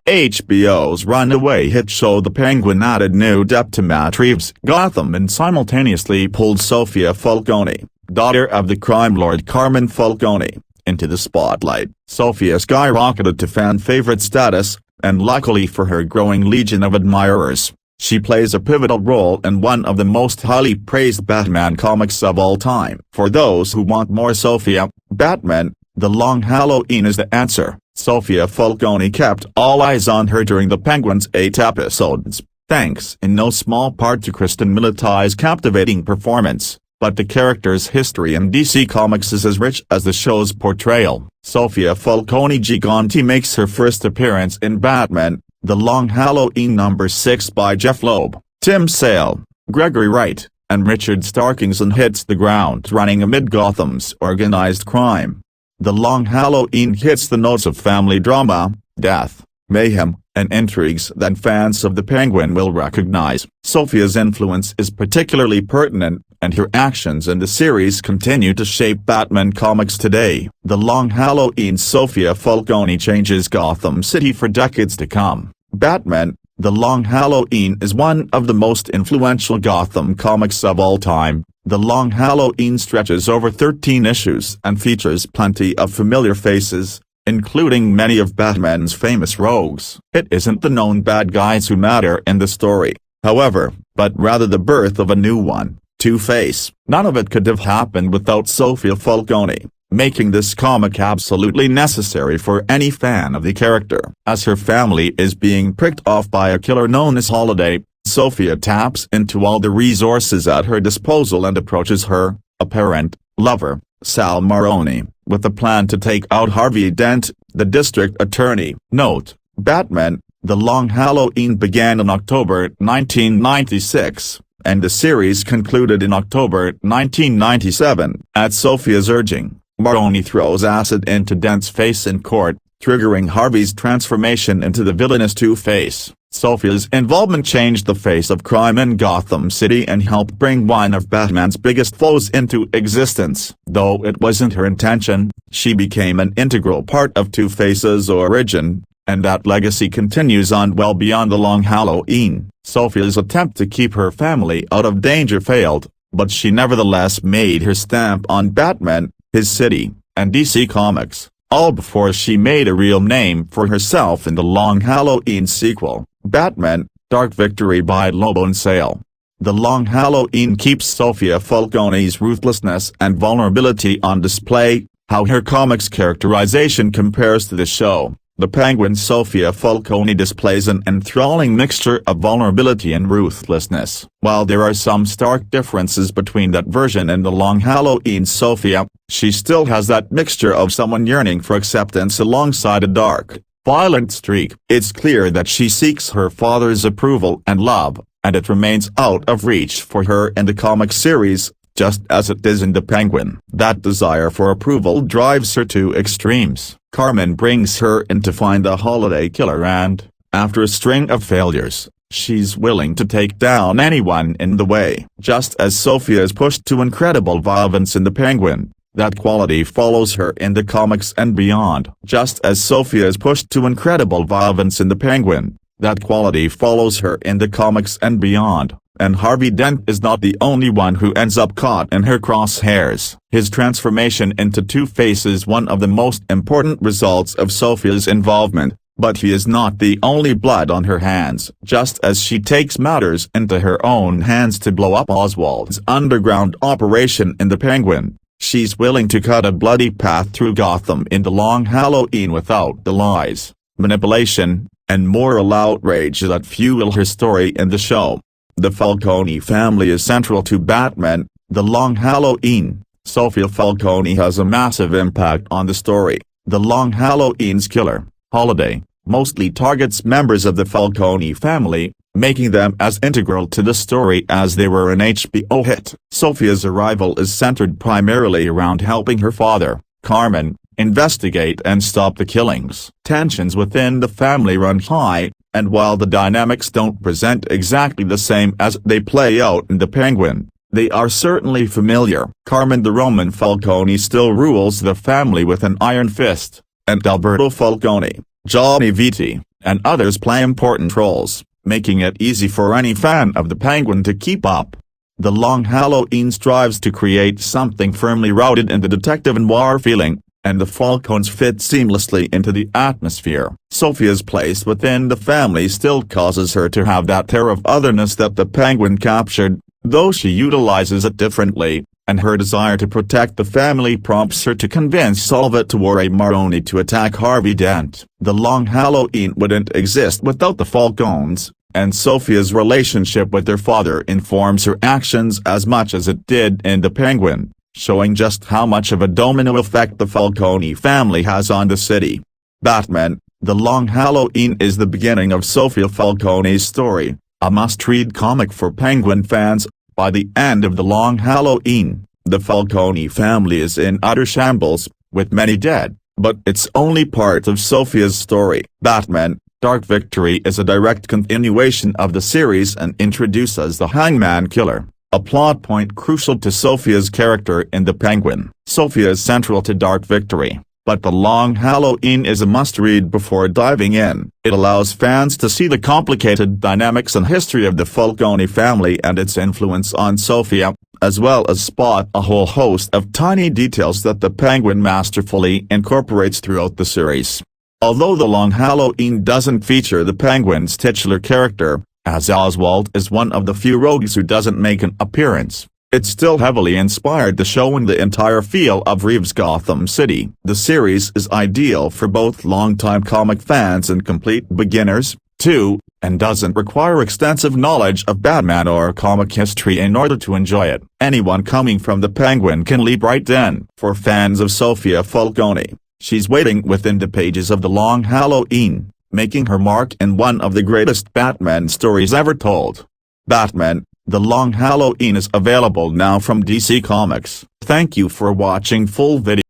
HBO's runaway hit show The Penguin added new depth to Matt Reeves' Gotham and simultaneously pulled Sofia Falcone, daughter of the crime lord Carmine Falcone, into the spotlight. Sofia skyrocketed to fan favorite status, and luckily for her growing legion of admirers, she plays a pivotal role in one of the most highly praised Batman comics of all time. For those who want more Sofia, Batman, The Long Halloween is the answer. Sofia Falcone kept all eyes on her during the Penguin's 8 episodes, thanks in no small part to Kristen Militi's captivating performance, but the character's history in DC Comics is as rich as the show's portrayal. Sofia Falcone Gigante makes her first appearance in Batman, The Long Halloween #6 by Jeff Loeb, Tim Sale, Gregory Wright, and Richard Starkings, and hits the ground running amid Gotham's organized crime. The Long Halloween hits the notes of family drama, death, mayhem, and intrigues that fans of The Penguin will recognize. Sofia's influence is particularly pertinent, and her actions in the series continue to shape Batman comics today. The Long Halloween Sofia Falcone changes Gotham City for decades to come. Batman, The Long Halloween is one of the most influential Gotham comics of all time. The Long Halloween stretches over 13 issues and features plenty of familiar faces, including many of Batman's famous rogues. It isn't the known bad guys who matter in the story, however, but rather the birth of a new one, Two-Face. None of it could have happened without Sofia Falcone, making this comic absolutely necessary for any fan of the character. As her family is being picked off by a killer known as Holiday, Sofia taps into all the resources at her disposal and approaches her, a parent, lover, Sal Maroni, with a plan to take out Harvey Dent, the district attorney. Note: Batman, The Long Halloween began in October 1996, and the series concluded in October 1997. At Sofia's urging, Maroni throws acid into Dent's face in court, triggering Harvey's transformation into the villainous Two-Face. Sofia's involvement changed the face of crime in Gotham City and helped bring one of Batman's biggest foes into existence. Though it wasn't her intention, she became an integral part of Two-Face's origin, and that legacy continues on well beyond The Long Halloween. Sofia's attempt to keep her family out of danger failed, but she nevertheless made her stamp on Batman, his city, and DC Comics, all before she made a real name for herself in the Long Halloween sequel, Batman, Dark Victory by Loeb and Sale. The Long Halloween keeps Sofia Falcone's ruthlessness and vulnerability on display. How her comics characterization compares to the show, The Penguin. Sofia Falcone displays an enthralling mixture of vulnerability and ruthlessness. While there are some stark differences between that version and The Long Halloween Sofia, she still has that mixture of someone yearning for acceptance alongside a dark, violent streak. It's clear that she seeks her father's approval and love, and it remains out of reach for her in the comic series, just as it is in The Penguin. That desire for approval drives her to extremes. Carmine brings her in to find the Holiday killer and, after a string of failures, she's willing to take down anyone in the way. Just as Sofia is pushed to incredible violence in The Penguin, that quality follows her in the comics and beyond. Just as Sofia is pushed to incredible violence in The Penguin, that quality follows her in the comics and beyond. And Harvey Dent is not the only one who ends up caught in her crosshairs. His transformation into Two-Face is one of the most important results of Sofia's involvement, but he is not the only blood on her hands. Just as she takes matters into her own hands to blow up Oswald's underground operation in The Penguin, she's willing to cut a bloody path through Gotham in The Long Halloween without the lies, manipulation, and moral outrage that fuel her story in the show. The Falcone family is central to Batman, The Long Halloween. Sofia Falcone has a massive impact on the story. The Long Halloween's killer, Holiday, mostly targets members of the Falcone family, making them as integral to the story as they were an HBO hit. Sofia's arrival is centered primarily around helping her father, Carmine, investigate and stop the killings. Tensions within the family run high, and while the dynamics don't present exactly the same as they play out in The Penguin, they are certainly familiar. Carmine the Roman Falcone still rules the family with an iron fist, and Alberto Falcone, Johnny Viti, and others play important roles, making it easy for any fan of the Penguin to keep up. The Long Halloween strives to create something firmly rooted in the detective noir feeling, and the Falcones fit seamlessly into the atmosphere. Sofia's place within the family still causes her to have that air of otherness that the Penguin captured, though she utilizes it differently, and her desire to protect the family prompts her to convince Salvatore Maroni to attack Harvey Dent. The Long Halloween wouldn't exist without the Falcones, and Sofia's relationship with their father informs her actions as much as it did in the Penguin, showing just how much of a domino effect the Falcone family has on the city. Batman: The Long Halloween is the beginning of Sofia Falcone's story, a must-read comic for Penguin fans. By the end of The Long Halloween, the Falcone family is in utter shambles, with many dead, but it's only part of Sofia's story. Batman: Dark Victory is a direct continuation of the series and introduces the Hangman Killer, a plot point crucial to Sofia's character in the Penguin. Sofia is central to Dark Victory, but The Long Halloween is a must-read before diving in. It allows fans to see the complicated dynamics and history of the Falcone family and its influence on Sofia, as well as spot a whole host of tiny details that the Penguin masterfully incorporates throughout the series. Although The Long Halloween doesn't feature the Penguin's titular character, as Oswald is one of the few rogues who doesn't make an appearance, it still heavily inspired the show and the entire feel of Reeves' Gotham City. The series is ideal for both longtime comic fans and complete beginners, too, and doesn't require extensive knowledge of Batman or comic history in order to enjoy it. Anyone coming from the Penguin can leap right in. For fans of Sofia Falcone, she's waiting within the pages of The Long Halloween, making her mark in one of the greatest Batman stories ever told. Batman: The Long Halloween is available now from DC Comics. Thank you for watching full video.